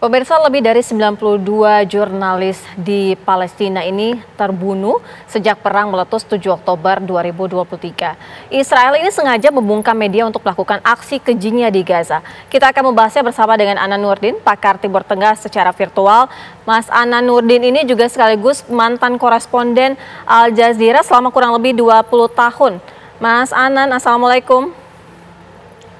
Pemirsa, lebih dari 92 jurnalis di Palestina ini terbunuh sejak perang meletus 7 Oktober 2023. Israel ini sengaja membungkam media untuk melakukan aksi kejinya di Gaza. Kita akan membahasnya bersama dengan Ana Nurdin, pakar Timur Tengah secara virtual. Mas Ana Nurdin ini juga sekaligus mantan koresponden Al Jazeera selama kurang lebih 20 tahun. Mas Anan, Assalamualaikum.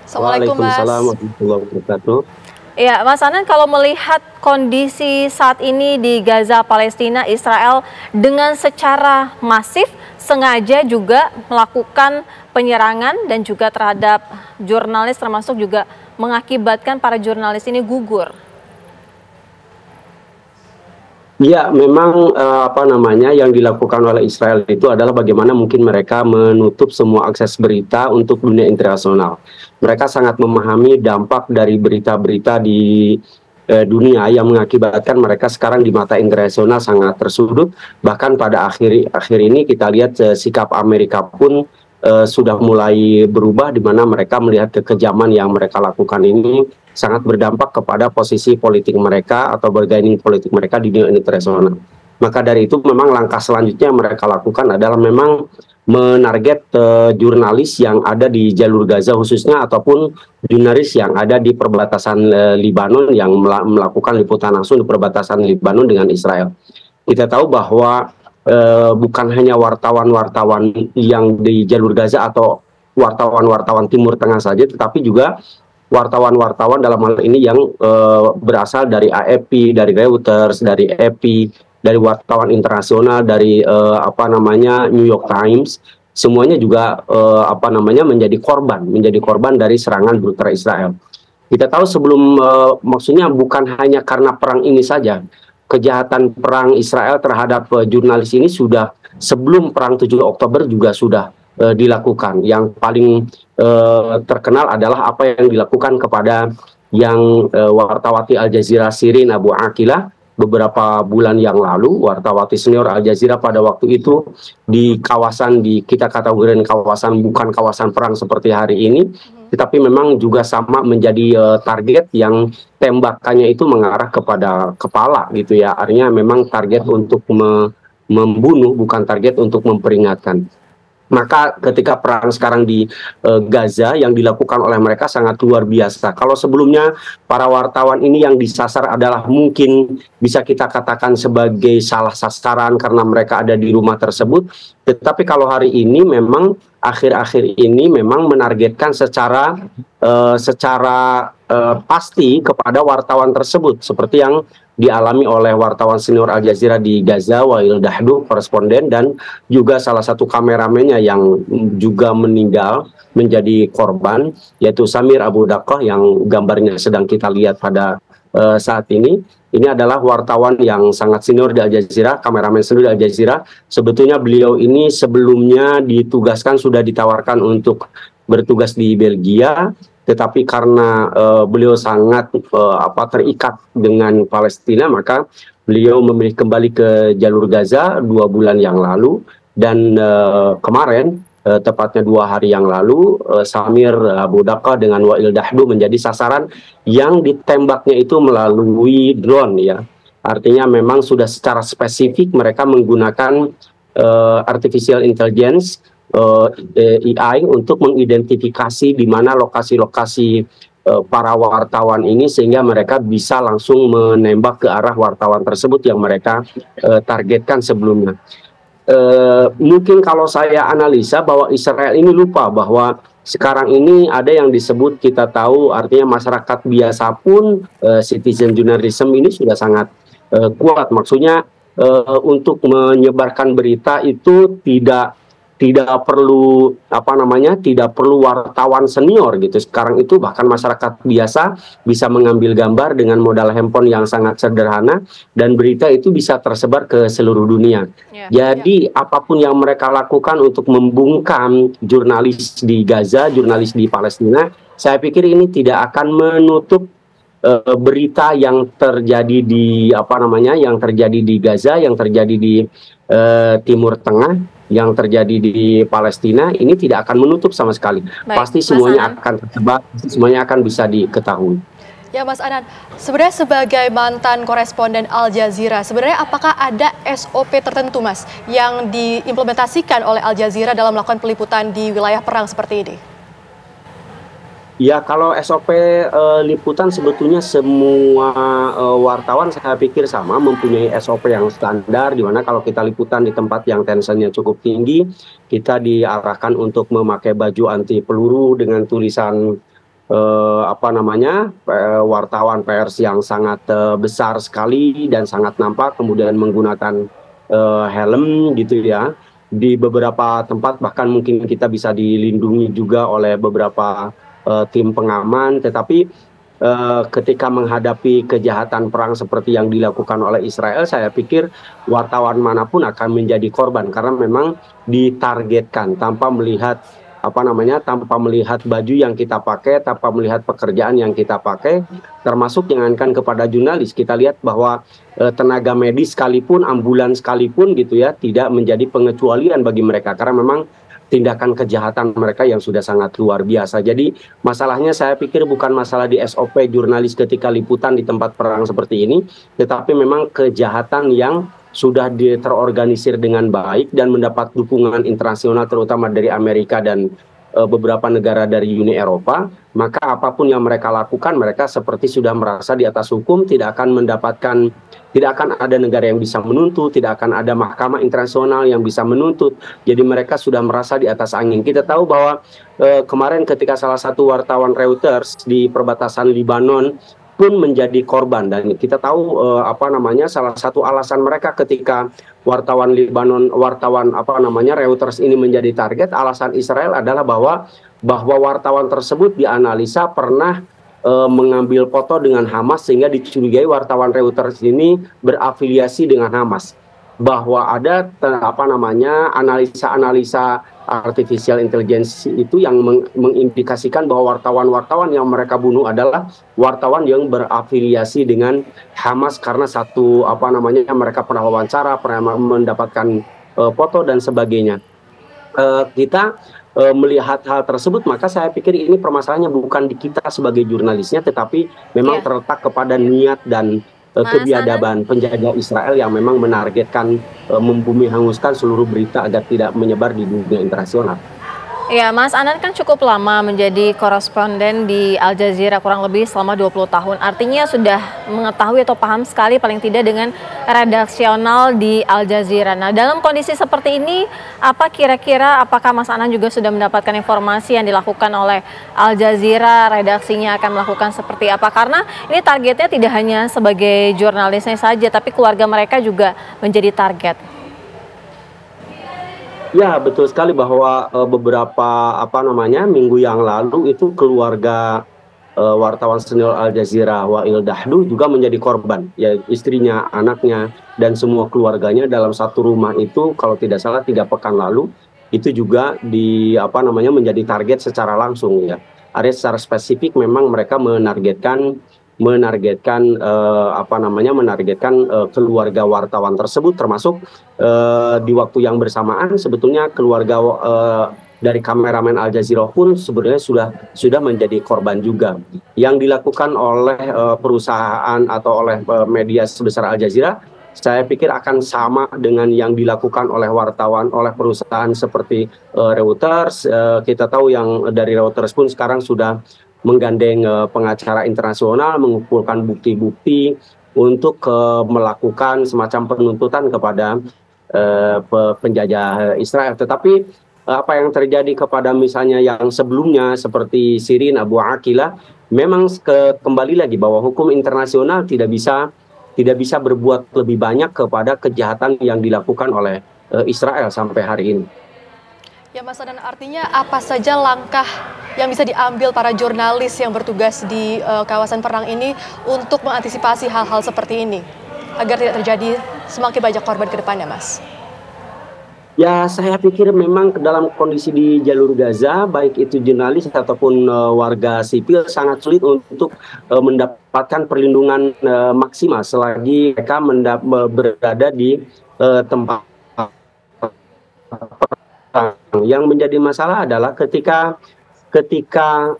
Assalamualaikum, Mas. Waalaikumsalam warahmatullahi wabarakatuh. Ya, Mas Anan, kalau melihat kondisi saat ini di Gaza, Palestina, Israel dengan secara masif sengaja juga melakukan penyerangan dan juga terhadap jurnalis, termasuk juga mengakibatkan para jurnalis ini gugur. Ya, memang yang dilakukan oleh Israel itu adalah bagaimana mungkin mereka menutup semua akses berita untuk dunia internasional. Mereka sangat memahami dampak dari berita-berita di dunia yang mengakibatkan mereka sekarang di mata internasional sangat tersudut. Bahkan pada akhir ini kita lihat sikap Amerika pun sudah mulai berubah, di mana mereka melihat kekejaman yang mereka lakukan ini sangat berdampak kepada posisi politik mereka atau bargaining politik mereka di dunia internasional. Maka dari itu memang langkah selanjutnya yang mereka lakukan adalah memang menarget jurnalis yang ada di jalur Gaza khususnya, ataupun jurnalis yang ada di perbatasan Libanon yang melakukan liputan langsung di perbatasan Libanon dengan Israel. Kita tahu bahwa bukan hanya wartawan-wartawan yang di jalur Gaza atau wartawan-wartawan Timur Tengah saja, tetapi juga wartawan-wartawan dalam hal ini yang berasal dari AFP, dari Reuters, dari AP, dari wartawan internasional, dari New York Times, semuanya juga menjadi korban dari serangan brutal Israel. Kita tahu sebelum maksudnya bukan hanya karena perang ini saja, kejahatan perang Israel terhadap jurnalis ini sudah sebelum perang 7 Oktober juga sudah dilakukan. Yang paling terkenal adalah apa yang dilakukan kepada yang wartawati Al Jazeera Shirin Abu Aqilah beberapa bulan yang lalu. Wartawati senior Al Jazeera pada waktu itu di kawasan, kita kategorikan kawasan, bukan kawasan perang seperti hari ini, tetapi memang juga sama menjadi target yang tembakannya itu mengarah kepada kepala gitu ya. Artinya memang target untuk membunuh, bukan target untuk memperingatkan. Maka ketika perang sekarang di Gaza yang dilakukan oleh mereka sangat luar biasa. Kalau sebelumnya para wartawan ini yang disasar adalah mungkin bisa kita katakan sebagai salah sasaran karena mereka ada di rumah tersebut. Tetapi kalau hari ini memang akhir-akhir ini memang menargetkan secara pasti kepada wartawan tersebut, seperti yang dialami oleh wartawan senior Al Jazeera di Gaza, Wael Dahdu, koresponden, dan juga salah satu kameramennya yang juga meninggal menjadi korban, yaitu Samir Abu Daqqah yang gambarnya sedang kita lihat pada saat ini. Ini adalah wartawan yang sangat senior di Al Jazeera, kameramen senior di Al Jazeera. Sebetulnya beliau ini sebelumnya ditugaskan, sudah ditawarkan untuk bertugas di Belgia, tetapi karena beliau sangat terikat dengan Palestina, maka beliau memilih kembali ke jalur Gaza 2 bulan yang lalu. Dan kemarin, tepatnya 2 hari yang lalu, Samir Abu Daqqah dengan Wael Dahdu menjadi sasaran yang ditembaknya itu melalui drone ya. Artinya memang sudah secara spesifik mereka menggunakan artificial intelligence, AI, untuk mengidentifikasi di mana lokasi-lokasi para wartawan ini, sehingga mereka bisa langsung menembak ke arah wartawan tersebut yang mereka targetkan sebelumnya. Mungkin kalau saya analisa bahwa Israel ini lupa bahwa sekarang ini ada yang disebut, kita tahu artinya masyarakat biasa pun citizen journalism ini sudah sangat kuat. Maksudnya untuk menyebarkan berita itu tidak perlu tidak perlu wartawan senior gitu. Sekarang itu bahkan masyarakat biasa bisa mengambil gambar dengan modal handphone yang sangat sederhana, dan berita itu bisa tersebar ke seluruh dunia. Jadi apapun yang mereka lakukan untuk membungkam jurnalis di Gaza, jurnalis di Palestina, saya pikir ini tidak akan menutup berita yang terjadi di yang terjadi di Gaza, yang terjadi di Timur Tengah, yang terjadi di Palestina. Ini tidak akan menutup sama sekali. Pasti semuanya akan tersebar, semuanya akan bisa diketahui. Ya Mas Anan, sebenarnya sebagai mantan koresponden Al Jazeera, sebenarnya apakah ada SOP tertentu Mas yang diimplementasikan oleh Al Jazeera dalam melakukan peliputan di wilayah perang seperti ini? Ya, kalau SOP liputan sebetulnya semua wartawan saya pikir sama mempunyai SOP yang standar, di mana kalau kita liputan di tempat yang tensinya cukup tinggi, kita diarahkan untuk memakai baju anti peluru dengan tulisan wartawan pers yang sangat besar sekali dan sangat nampak, kemudian menggunakan helm gitu ya. Di beberapa tempat bahkan mungkin kita bisa dilindungi juga oleh beberapa tim pengaman, tetapi ketika menghadapi kejahatan perang seperti yang dilakukan oleh Israel, saya pikir wartawan manapun akan menjadi korban karena memang ditargetkan tanpa melihat baju yang kita pakai, tanpa melihat pekerjaan yang kita pakai, termasuk jangankan kepada jurnalis. Kita lihat bahwa tenaga medis sekalipun, ambulans sekalipun gitu ya, tidak menjadi pengecualian bagi mereka karena memang tindakan kejahatan mereka yang sudah sangat luar biasa. Jadi masalahnya saya pikir bukan masalah di SOP jurnalis ketika liputan di tempat perang seperti ini, tetapi memang kejahatan yang sudah terorganisir dengan baik dan mendapat dukungan internasional terutama dari Amerika dan beberapa negara dari Uni Eropa, maka apapun yang mereka lakukan, mereka seperti sudah merasa di atas hukum, tidak akan ada negara yang bisa menuntut, tidak akan ada mahkamah internasional yang bisa menuntut. Jadi mereka sudah merasa di atas angin. Kita tahu bahwa kemarin ketika salah satu wartawan Reuters di perbatasan Libanon pun menjadi korban, dan kita tahu salah satu alasan mereka ketika wartawan Reuters ini menjadi target, alasan Israel adalah bahwa wartawan tersebut dianalisa pernah mengambil foto dengan Hamas sehingga dicurigai wartawan Reuters ini berafiliasi dengan Hamas, bahwa ada analisa-analisa artificial intelligence itu yang mengindikasikan bahwa wartawan-wartawan yang mereka bunuh adalah wartawan yang berafiliasi dengan Hamas karena mereka pernah wawancara, pernah mendapatkan foto dan sebagainya. Kita melihat hal tersebut, maka saya pikir ini permasalahannya bukan di kita sebagai jurnalisnya, tetapi memang terletak kepada niat dan kebiadaban penjaga Israel yang memang menargetkan membumi hanguskan seluruh berita agar tidak menyebar di dunia internasional. Ya, Mas Anan kan cukup lama menjadi koresponden di Al Jazeera, kurang lebih selama 20 tahun. Artinya sudah mengetahui atau paham sekali paling tidak dengan redaksional di Al Jazeera. Nah, dalam kondisi seperti ini, apa kira-kira apakah Mas Anan juga sudah mendapatkan informasi yang dilakukan oleh Al Jazeera, redaksinya akan melakukan seperti apa? Karena ini targetnya tidak hanya sebagai jurnalisnya saja, tapi keluarga mereka juga menjadi target. Ya, betul sekali bahwa beberapa minggu yang lalu itu keluarga wartawan senior Al Jazeera Wael Dahdu juga menjadi korban. Ya, istrinya, anaknya, dan semua keluarganya dalam satu rumah itu, kalau tidak salah 3 pekan lalu, itu juga menjadi target secara langsung ya. Ada secara spesifik memang mereka menargetkan keluarga wartawan tersebut, termasuk di waktu yang bersamaan sebetulnya keluarga dari kameramen Al Jazeera pun sebenarnya sudah menjadi korban juga. Yang dilakukan oleh perusahaan atau oleh media sebesar Al Jazeera, saya pikir akan sama dengan yang dilakukan oleh wartawan, oleh perusahaan seperti Reuters. Kita tahu yang dari Reuters pun sekarang sudah menggandeng pengacara internasional, mengumpulkan bukti-bukti untuk melakukan semacam penuntutan kepada penjajah Israel. Tetapi apa yang terjadi kepada misalnya yang sebelumnya seperti Shirin Abu Aqilah, memang kembali lagi bahwa hukum internasional tidak bisa berbuat lebih banyak kepada kejahatan yang dilakukan oleh Israel sampai hari ini. Ya Mas Anan, artinya apa saja langkah yang bisa diambil para jurnalis yang bertugas di kawasan perang ini untuk mengantisipasi hal-hal seperti ini agar tidak terjadi semakin banyak korban ke depannya, Mas? Ya, saya pikir memang dalam kondisi di jalur Gaza, baik itu jurnalis ataupun warga sipil sangat sulit untuk mendapatkan perlindungan maksimal selagi mereka berada di tempat. Yang menjadi masalah adalah ketika ketika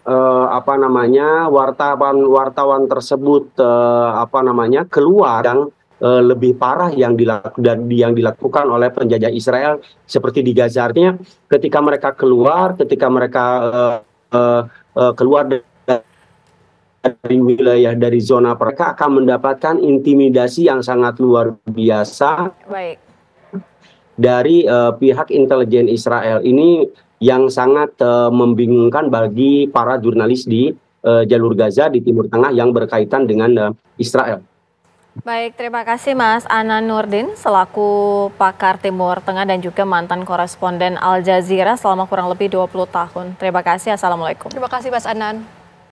wartawan tersebut keluar yang lebih parah yang dilakukan oleh penjajah Israel seperti di Gaza. Artinya ketika mereka keluar dari wilayah, dari zona, mereka akan mendapatkan intimidasi yang sangat luar biasa. Baik. Dari pihak intelijen Israel ini yang sangat membingungkan bagi para jurnalis di jalur Gaza di Timur Tengah yang berkaitan dengan Israel. Baik, terima kasih Mas Anan Nurdin selaku pakar Timur Tengah dan juga mantan koresponden Al Jazeera selama kurang lebih 20 tahun. Terima kasih, Assalamualaikum. Terima kasih Mas Anan.